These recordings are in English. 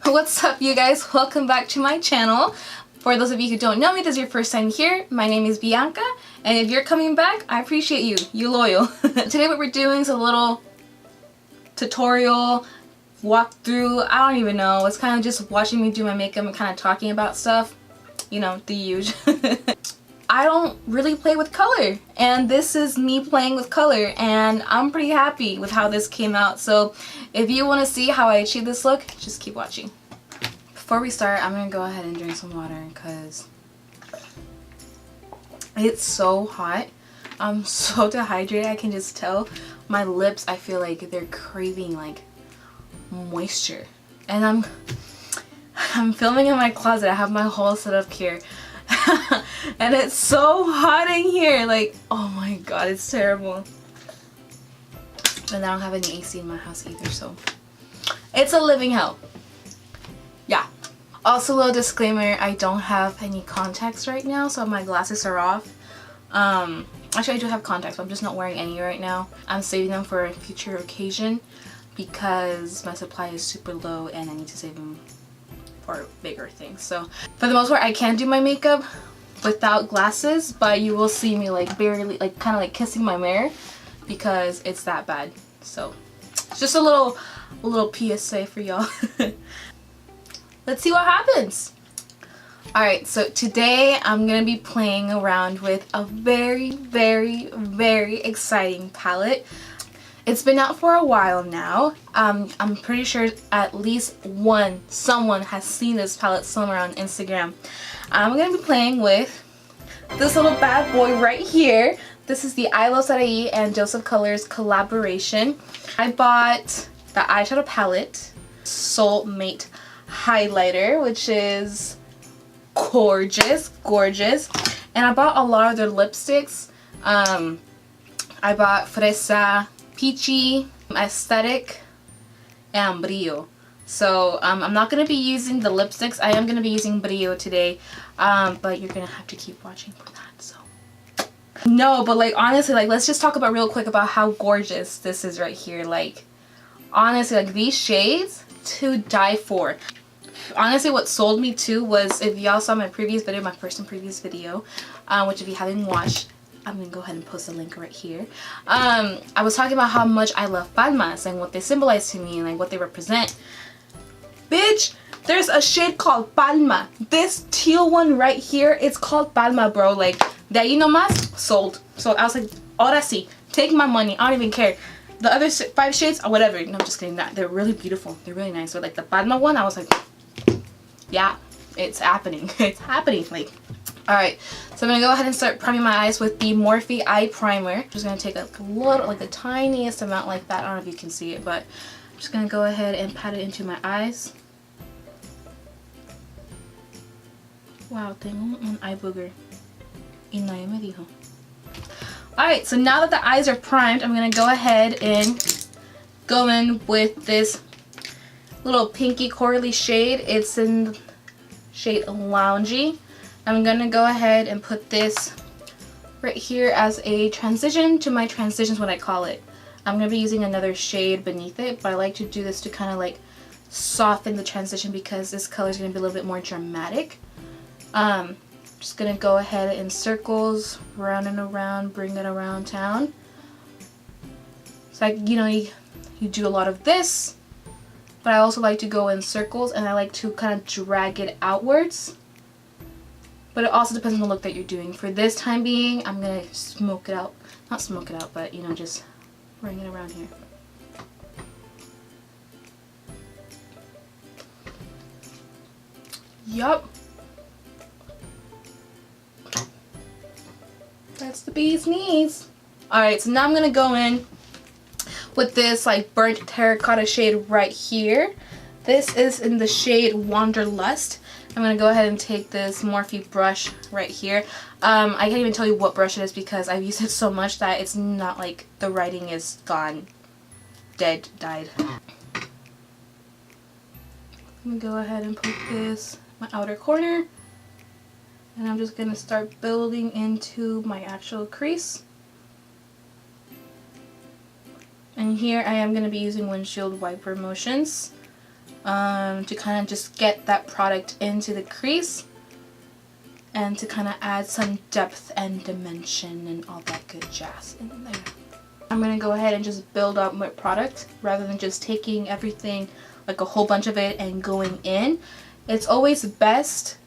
What's up, you guys? Welcome back to my channel. For those of you who don't know me, this is your first time here, my name is Bianca, and if you're coming back, I appreciate you. You're loyal. Today what we're doing is a little tutorial, walkthrough, I don't even know. It's kind of just watching me do my makeup and kind of talking about stuff. You know, the huge. I don't really play with color, and this is me playing with color, and I'm pretty happy with how this came out. So if you want to see how I achieve this look, just keep watching. Before we start, I'm gonna go ahead and drink some water because it's so hot. I'm so dehydrated. I can just tell my lips, I feel like they're craving like moisture, and I'm filming in my closet. I have my whole setup here. And it's so hot in here, like, oh my god, it's terrible. And I don't have any AC in my house either, so it's a living hell. Yeah. Also, a little disclaimer, I don't have any contacts right now, so my glasses are off. Actually I do have contacts, but I'm just not wearing any right now. I'm saving them for a future occasion because my supply is super low and I need to save them for bigger things. So for the most part, I can do my makeup without glasses, but you will see me like barely, like kind of like kissing my mirror because it's that bad. So it's just a little PSA for y'all. Let's see what happens. Alright, so today I'm gonna be playing around with a very exciting palette. It's been out for a while now. I'm pretty sure at least someone has seen this palette somewhere on Instagram. I'm going to be playing with this little bad boy right here. This is the Iluvsarahii and Joseph Colors collaboration. I bought the eyeshadow palette, Soulmate highlighter, which is gorgeous. And I bought a lot of their lipsticks. I bought Fresa, Peachy, Aesthetic, and Brillo. So I'm not going to be using the lipsticks. I am going to be using Brillo today, but you're going to have to keep watching for that. So no, but like honestly, like let's just talk about real quick about how gorgeous this is right here. Like honestly, like these shades to die for. Honestly, what sold me too was, if y'all saw my previous video, my first and previous video, which if you haven't watched, I'm gonna go ahead and post a link right here. I was talking about how much I love palmas and what they symbolize to me and like what they represent. Bitch, there's a shade called Palma. This teal one right here, it's called Palma, bro. Like, de ahí nomás, sold. So I was like, ahora sí, take my money. I don't even care. The other 5 shades, or whatever. No, I'm just kidding. They're really beautiful. They're really nice. But like the Palma one, I was like, yeah, it's happening. It's happening. Like, alright, so I'm going to go ahead and start priming my eyes with the Morphe Eye Primer. I'm just going to take a little, like the tiniest amount like that. I don't know if you can see it, but I'm just going to go ahead and pat it into my eyes. Wow, tengo un eye booger. Y nadie me dijo. Alright, so now that the eyes are primed, I'm going to go ahead and go in with this little pinky corally shade. It's in the shade Loungy. I'm gonna go ahead and put this right here as a transition to my transitions, what I call it. I'm gonna be using another shade beneath it, but I like to do this to kind of like soften the transition because this color is gonna be a little bit more dramatic. Just gonna go ahead in circles, round and around, bring it around town. So you know, you do a lot of this, but I also like to go in circles and I like to kind of drag it outwards. But it also depends on the look that you're doing. For this time being, I'm going to smoke it out. Not smoke it out, but you know, just bring it around here. Yup. That's the bee's knees. Alright, so now I'm going to go in with this like burnt terracotta shade right here. This is in the shade Wanderlust. I'm going to go ahead and take this Morphe brush right here. I can't even tell you what brush it is because I've used it so much that it's not like the writing is gone. Died. I'm going to go ahead and put this in my outer corner. And I'm just going to start building into my actual crease. And here I am going to be using windshield wiper motions. to kind of just get that product into the crease and to kind of add some depth and dimension and all that good jazz in there. I'm going to go ahead and just build up my product rather than just taking everything, like a whole bunch of it, and going in. It's always best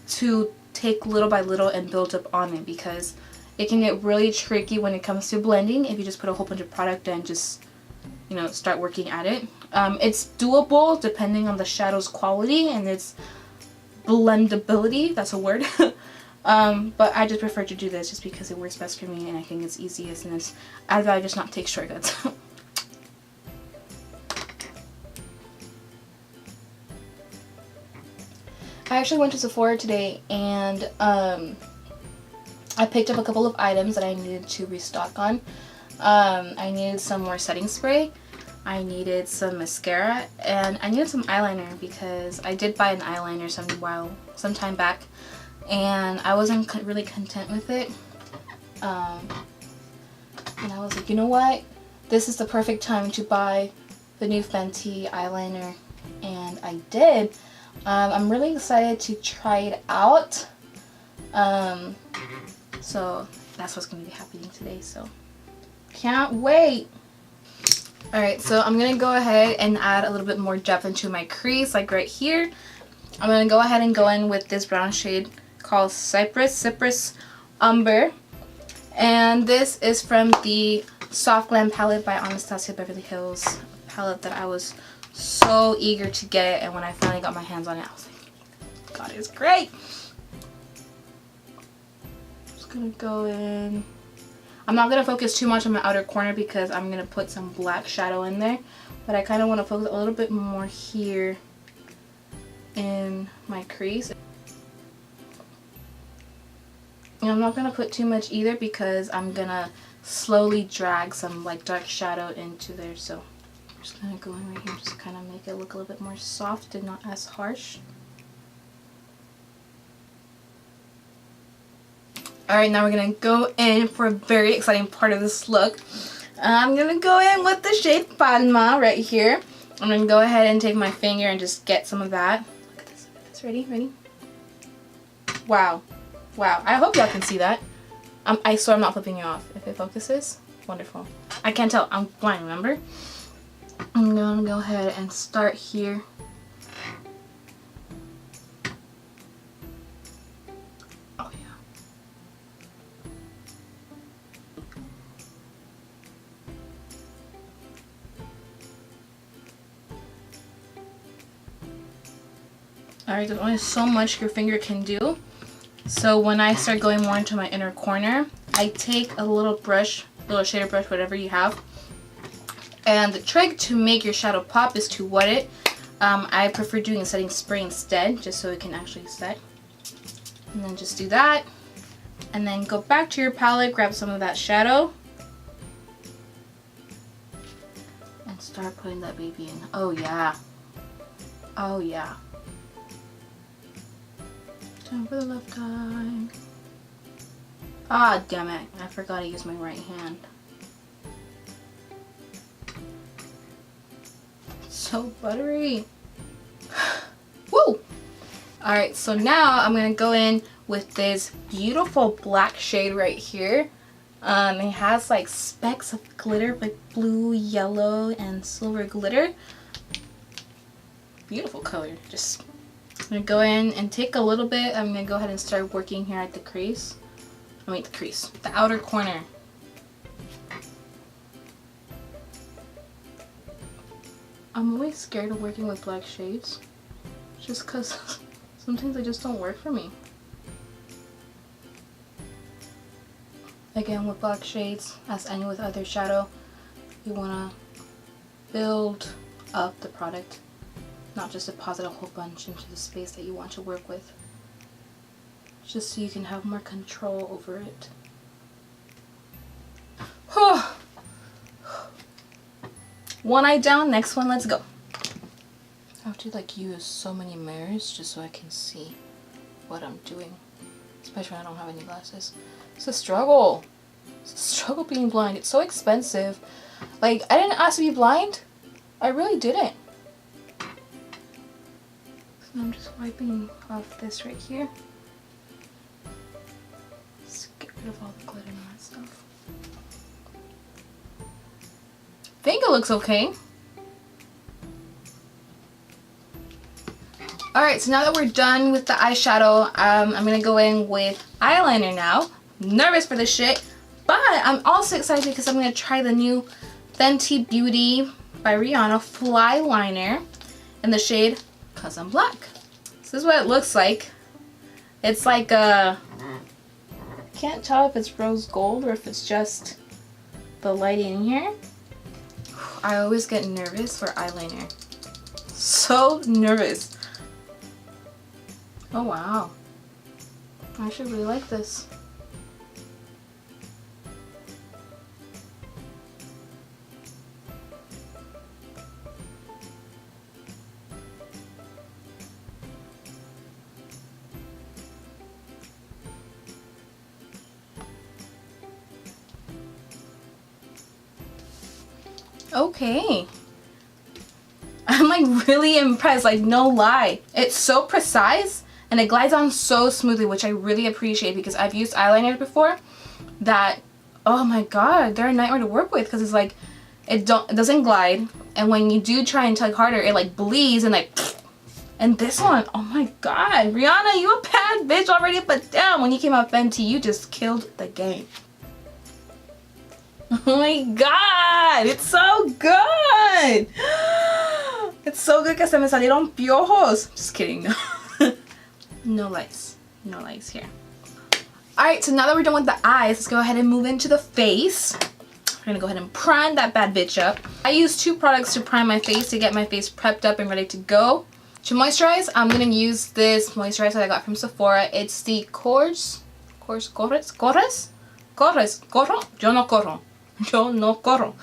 to take little by little and build up on it, because it can get really tricky when it comes to blending if you just put a whole bunch of product and just, you know, start working at it. It's doable depending on the shadow's quality and its blendability, that's a word. But I just prefer to do this just because it works best for me and I think it's easiest, and I'd rather just not take shortcuts. I actually went to Sephora today and I picked up a couple of items that I needed to restock on. I needed some more setting spray, I needed some mascara, and I needed some eyeliner because I did buy an eyeliner some time back and I wasn't really content with it. And I was like, you know what? This is the perfect time to buy the new Fenty eyeliner, and I did. I'm really excited to try it out. So that's what's going to be happening today, so can't wait. Alright, so I'm going to go ahead and add a little bit more depth into my crease, like right here. I'm going to go ahead and go in with this brown shade called Cypress Umber. And this is from the Soft Glam palette by Anastasia Beverly Hills, palette that I was so eager to get, and when I finally got my hands on it, I was like, God, it's great. Just gonna go in. I'm not gonna focus too much on my outer corner because I'm gonna put some black shadow in there, but I kind of want to focus a little bit more here in my crease. And I'm not gonna put too much either because I'm gonna slowly drag some like dark shadow into there, so I'm just gonna go in right here, just kind of make it look a little bit more soft and not as harsh. Alright, now we're gonna go in for a very exciting part of this look. I'm gonna go in with the shade Palma right here. I'm gonna go ahead and take my finger and just get some of that. Look at this, ready? Wow. Wow, I hope y'all can see that. I swear I'm not flipping you off. If it focuses, wonderful. I can't tell, I'm blind, remember? I'm gonna go ahead and start here. Oh yeah. Alright, there's only so much your finger can do. So when I start going more into my inner corner, I take a little brush, little shader brush, whatever you have. And the trick to make your shadow pop is to wet it. I prefer doing a setting spray instead, just so it can actually set. And then just do that. And then go back to your palette, grab some of that shadow. And start putting that baby in. Oh yeah. Oh yeah. Down for the left eye. Ah, damn it. I forgot to use my right hand. So buttery. Woo! Alright, so now I'm going to go in with this beautiful black shade right here. It has like specks of glitter, like blue, yellow, and silver glitter. Beautiful color. Just I'm going to go in and take a little bit. I'm going to go ahead and start working here at the crease. The outer corner. I'm always scared of working with black shades, just because sometimes they just don't work for me. Again, with black shades, as any with other shadow, you want to build up the product, not just deposit a whole bunch into the space that you want to work with, just so you can have more control over it. One eye down, next one, let's go. I have to like use so many mirrors just so I can see what I'm doing, especially when I don't have any glasses. It's a struggle. It's a struggle being blind. It's so expensive. Like, I didn't ask to be blind. I really didn't. I'm just wiping off this right here. Just get rid of all the glitter and that stuff. I think it looks okay. Alright, so now that we're done with the eyeshadow, I'm going to go in with eyeliner now. I'm nervous for this shit, but I'm also excited because I'm going to try the new Fenty Beauty by Rihanna Fly Liner in the shade Cause I'm Black. This is what it looks like. It's like a... can't tell if it's rose gold or if it's just the lighting in here. I always get nervous for eyeliner. So nervous. Oh wow. I actually really like this. Okay. I'm like really impressed, like no lie. It's so precise and it glides on so smoothly, which I really appreciate because I've used eyeliners before that, oh my god, they're a nightmare to work with because it's like it doesn't glide, and when you do try and tug harder, it like bleeds and like. And this one, oh my god, Rihanna, you a bad bitch already, but damn, when you came out Fenty, you just killed the game. Oh my god, it's so good! It's so good que se me salieron piojos. Just kidding, no. No lies. No lies here. Alright, so now that we're done with the eyes, let's go ahead and move into the face. We're gonna go ahead and prime that bad bitch up. I use 2 products to prime my face to get my face prepped up and ready to go. To moisturize, I'm gonna use this moisturizer that I got from Sephora. It's the Corres. Yo no corro. Yo no corro.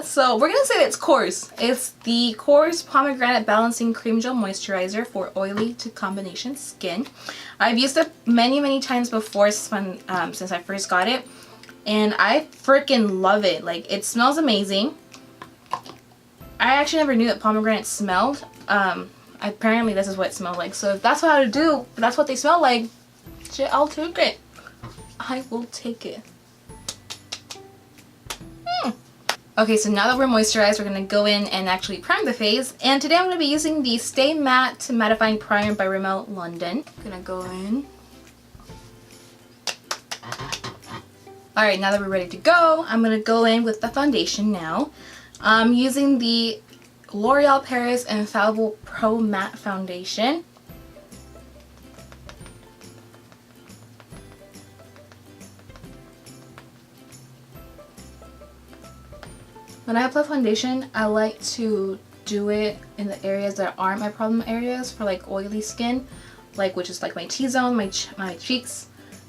So we're gonna say that it's Corres. It's the Corres Pomegranate Balancing Cream Gel Moisturizer for oily to combination skin. I've used it many times before since I first got it, and I freaking love it. Like, it smells amazing. I actually never knew that pomegranate smelled. Apparently this is what it smelled like. So if that's that's what they smell like, shit, I'll take it. I will take it. Okay, so now that we're moisturized, we're going to go in and actually prime the face. And today I'm going to be using the Stay Matte Mattifying Primer by Rimmel London. I'm going to go in. Alright, now that we're ready to go, I'm going to go in with the foundation now. I'm using the L'Oreal Paris Infallible Pro Matte Foundation. When I apply foundation, I like to do it in the areas that aren't my problem areas for like oily skin, like which is like my T-zone, my cheeks.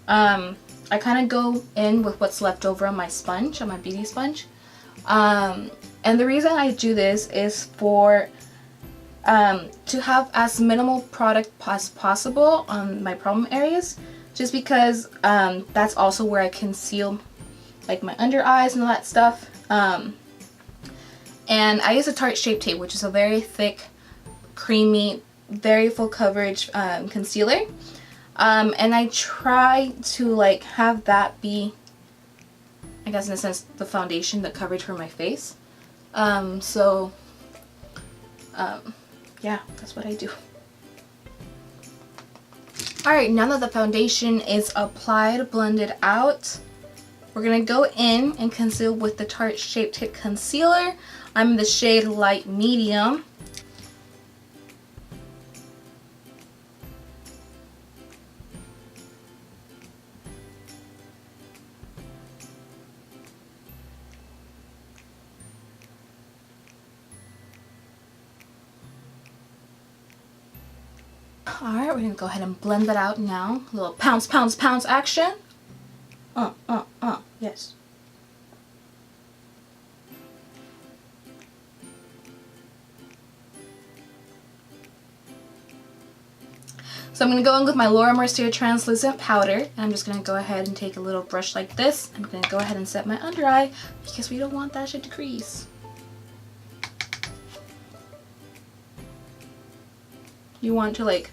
I kind of go in with what's left over on my sponge, on my beauty sponge. And the reason I do this is for to have as minimal product as possible on my problem areas, just because that's also where I conceal like my under eyes and all that stuff. And I use a Tarte Shape Tape, which is a very thick, creamy, very full coverage concealer. And I try to like have that be, I guess in a sense, the foundation, the coverage for my face. Yeah, that's what I do. Alright, now that the foundation is applied, blended out, we're going to go in and conceal with the Tarte Shape Tape Concealer. I'm in the shade Light Medium. Alright, we're going to go ahead and blend that out now. A little pounce, pounce, pounce action. Yes. So I'm going to go in with my Laura Mercier Translucent Powder, and I'm just going to go ahead and take a little brush like this. I'm going to go ahead and set my under eye because we don't want that shit to crease. you want to like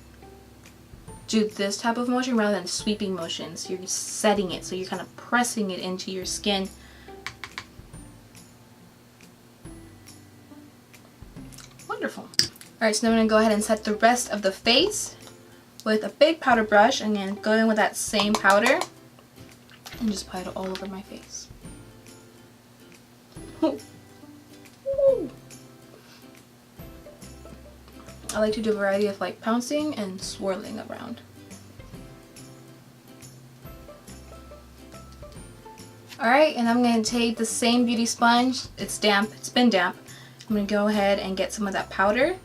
do this type of motion rather than sweeping motions. You're setting it, so you're kind of pressing it into your skin. Wonderful. Alright, so now I'm going to go ahead and set the rest of the face with a big powder brush, and then go in with that same powder and just apply it all over my face. I like to do a variety of like pouncing and swirling around. Alright, and I'm going to take the same beauty sponge. It's damp, it's been damp. I'm going to go ahead and get some of that powder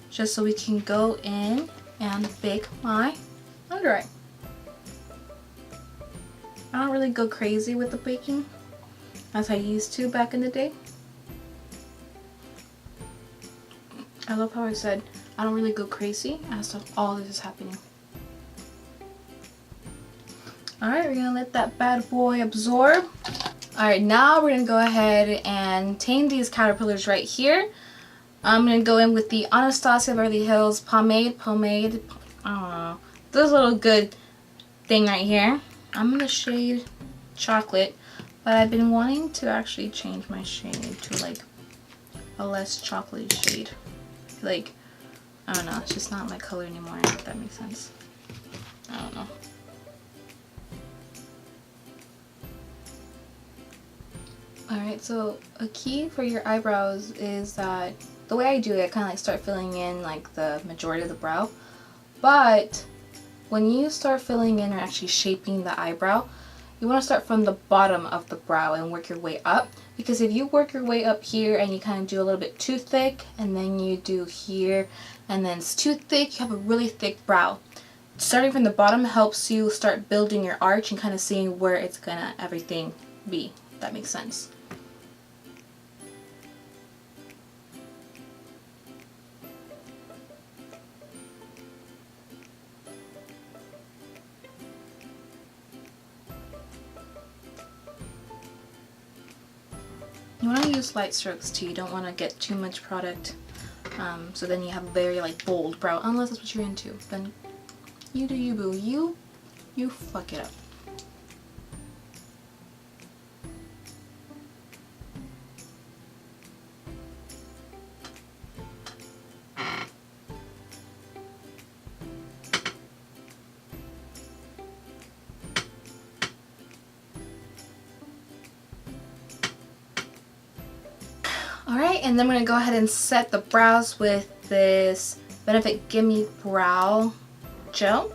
just so we can go in and bake my under eye. I don't really go crazy with the baking as I used to back in the day. I love how I said I don't really go crazy as all this is happening. Alright, we're going to let that bad boy absorb. Alright, now we're going to go ahead and tame these caterpillars right here. I'm going to go in with the Anastasia Beverly Hills pomade, I don't know, this little good thing right here. I'm in the shade chocolate, but I've been wanting to actually change my shade to like a less chocolatey shade. Like, I don't know, it's just not my color anymore, if that makes sense. I don't know. Alright, so a key for your eyebrows is that the way I do it, I kind of like start filling in like the majority of the brow. But when you start filling in or actually shaping the eyebrow, you want to start from the bottom of the brow and work your way up. Because if you work your way up here and you kind of do a little bit too thick, and then you do here and then it's too thick, you have a really thick brow. Starting from the bottom helps you start building your arch and kind of seeing where it's gonna everything be, if that makes sense. You want to use light strokes too. You don't want to get too much product, so then you have a very like bold brow, unless that's what you're into. Then you do you, boo. You fuck it up. Alright, and then I'm going to go ahead and set the brows with this Benefit Gimme Brow Gel.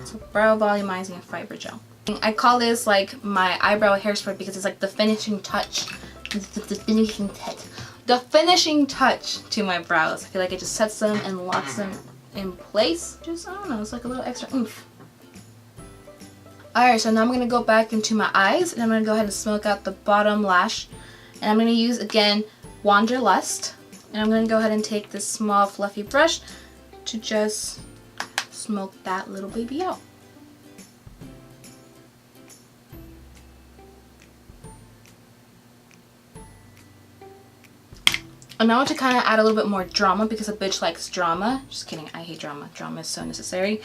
So Brow Volumizing Fiber Gel. I call this like my eyebrow hairspray because it's like the finishing touch. The finishing touch to my brows. I feel like it just sets them and locks them in place. Just, I don't know, it's like a little extra oomph. Alright, so now I'm going to go back into my eyes and I'm going to go ahead and smoke out the bottom lash. And I'm going to use, again, Wanderlust, and I'm going to go ahead and take this small fluffy brush to just smoke that little baby out. And now I want to kind of add a little bit more drama because a bitch likes drama. Just kidding, I hate drama. Drama is so necessary.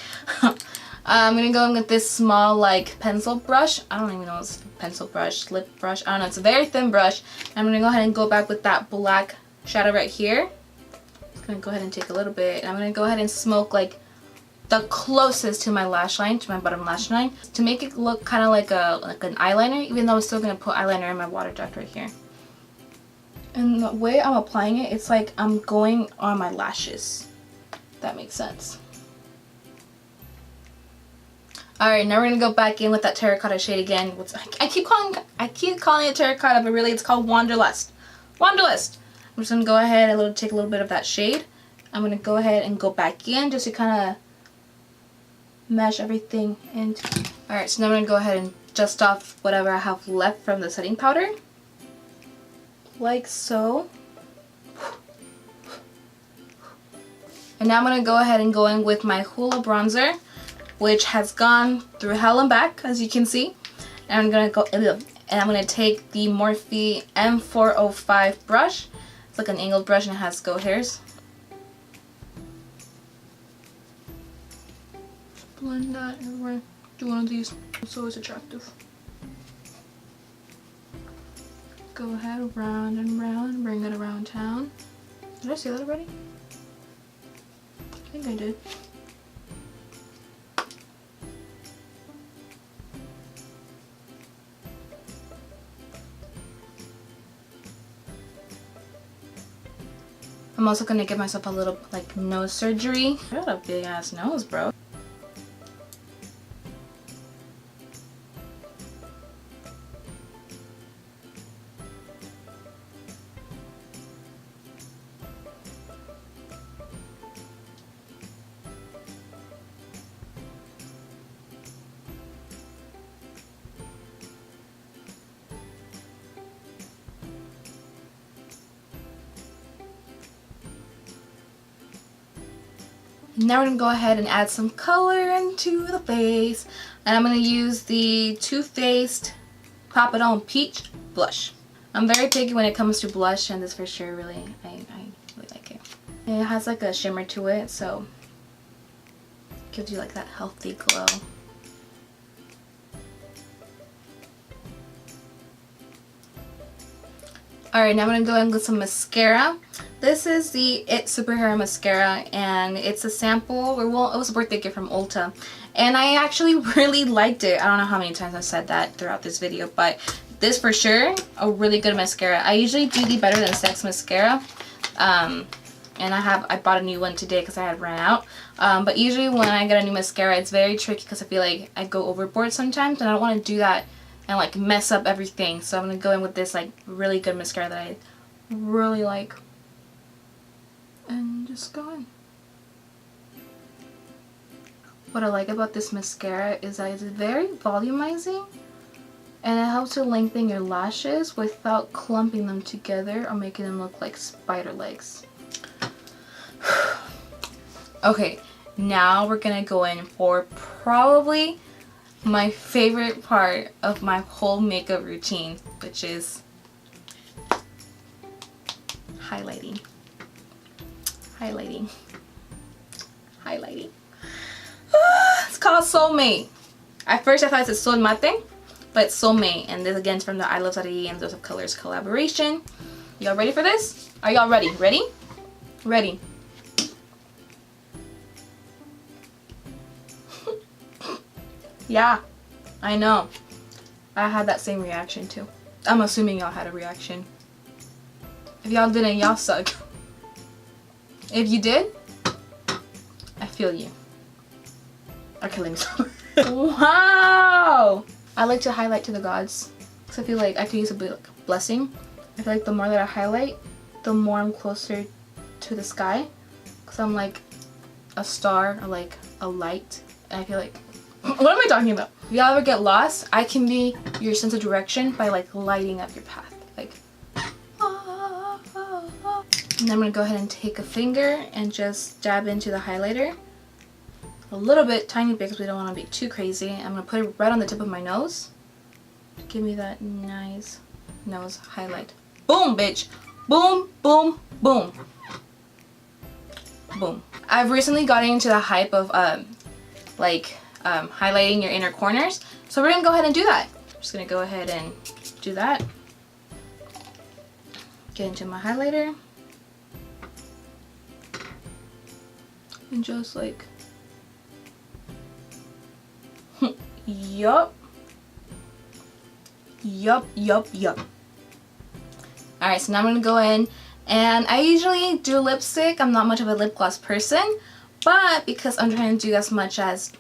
I'm going to go in with this small like pencil brush. I don't even know if it's a pencil brush, lip brush. I don't know. It's a very thin brush. I'm going to go ahead and go back with that black shadow right here. I'm going to go ahead and take a little bit. And I'm going to go ahead and smoke like the closest to my lash line, to my bottom lash line, to make it look kind of like an eyeliner, even though I'm still going to put eyeliner in my water jet right here. And the way I'm applying it, it's like I'm going on my lashes. If that makes sense. Alright, now we're going to go back in with that terracotta shade again. I keep calling it terracotta, but really it's called Wanderlust. Wanderlust! I'm just going to go ahead and take a little bit of that shade. I'm going to go ahead and go back in just to kind of mesh everything into. Alright, so now I'm going to go ahead and dust off whatever I have left from the setting powder. Like so. And now I'm going to go ahead and go in with my Hoola bronzer, which has gone through hell and back, as you can see. And I'm gonna go, and I'm gonna take the Morphe M405 brush. It's like an angled brush and it has goat hairs. blend that everywhere. Do one of these. It's always attractive. Go ahead, round and round, bring it around town. Did I say that already? I think I did. I'm also gonna give myself a little like nose surgery. I got a big ass nose, bro. Now we're going to go ahead and add some color into the face. And I'm going to use the Too Faced Pop It On Peach Blush. I'm very picky when it comes to blush, and this for sure really, I really like it. And it has like a shimmer to it, so it gives you like that healthy glow. Alright, now I'm going to go in with some mascara. This is the It Superhero Mascara, and it's a sample, or well, it was a birthday gift from Ulta. And I actually really liked it. I don't know how many times I've said that throughout this video, but this for sure, a really good mascara. I usually do the Better Than Sex mascara. And I bought a new one today because I had ran out. But usually when I get a new mascara, it's very tricky because I feel like I go overboard sometimes, and I don't want to do that and like mess up everything. So I'm going to go in with this like really good mascara that I really like. And just go in. What I like about this mascara is that it's very volumizing, and it helps to lengthen your lashes without clumping them together or making them look like spider legs. Okay, now we're gonna go in for probably my favorite part of my whole makeup routine, which is highlighting. Highlighting. It's called Soulmate. At first I thought it's Sol Mate, but it's Soulmate, and this again is from the Iluvsarahii and Dose of Colors collaboration. Y'all ready for this? Are y'all ready? Ready? Ready. Yeah, I know. I had that same reaction too. I'm assuming y'all had a reaction. If y'all didn't, y'all suck. If you did, I feel you. Okay, let me stop. Wow! I like to highlight to the gods, because I feel like I could use a bit of blessing. I feel like the more that I highlight, the more I'm closer to the sky, because I'm like a star or like a light, and I feel like, what am I talking about? If y'all ever get lost, I can be your sense of direction by like lighting up your path. Like, and then I'm going to go ahead and take a finger and just dab into the highlighter. A little bit, tiny bit, because we don't want to be too crazy. I'm going to put it right on the tip of my nose. Give me that nice nose highlight. Boom, bitch. Boom, boom, boom. Boom. I've recently gotten into the hype of highlighting your inner corners. So we're going to go ahead and do that. I'm just going to go ahead and do that. Get into my highlighter. And just like, yup. Alright, so now I'm going to go in, and I usually do lipstick. I'm not much of a lip gloss person, but because I'm trying to do as much as,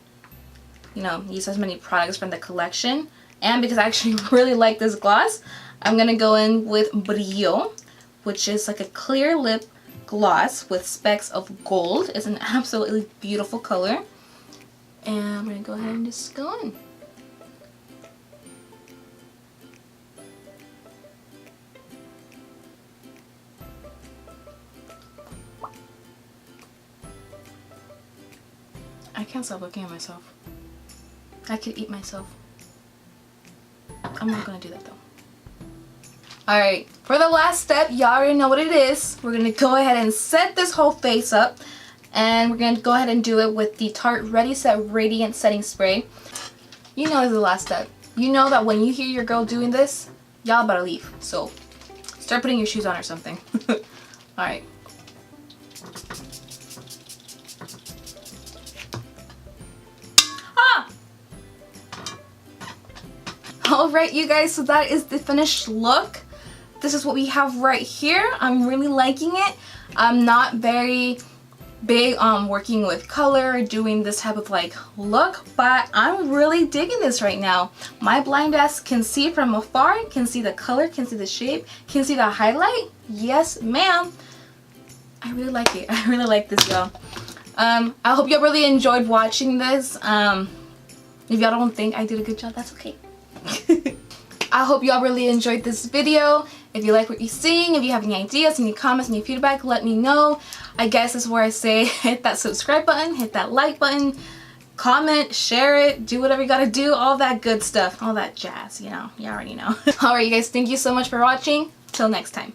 you know, use as many products from the collection, and because I actually really like this gloss, I'm going to go in with Brillo, which is like a clear lip gloss with specks of gold. It's an absolutely beautiful color. And I'm going to go ahead and just go in. I can't stop looking at myself. I could eat myself. I'm not going to do that though. Alright, for the last step, y'all already know what it is. We're going to go ahead and set this whole face up. And we're going to go ahead and do it with the Tarte Ready Set Radiant Setting Spray. You know this is the last step. You know that when you hear your girl doing this, y'all better leave. So start putting your shoes on or something. Alright. Alright you guys, so that is the finished look. This is what we have right here. I'm really liking it. I'm not very big on working with color, doing this type of like look, but I'm really digging this right now. My blind ass can see from afar, can see the color, can see the shape, can see the highlight. Yes ma'am. I really like it. I really like this, y'all. I hope y'all really enjoyed watching this. If y'all don't think I did a good job, that's okay. I hope y'all really enjoyed this video. If you like what you're seeing, if you have any ideas, any comments, any feedback, let me know. I guess this is where I say hit that subscribe button, hit that like button, comment, share it, do whatever you gotta do, all that good stuff, all that jazz, you know, you already know. Alright you guys, thank you so much for watching. Till next time.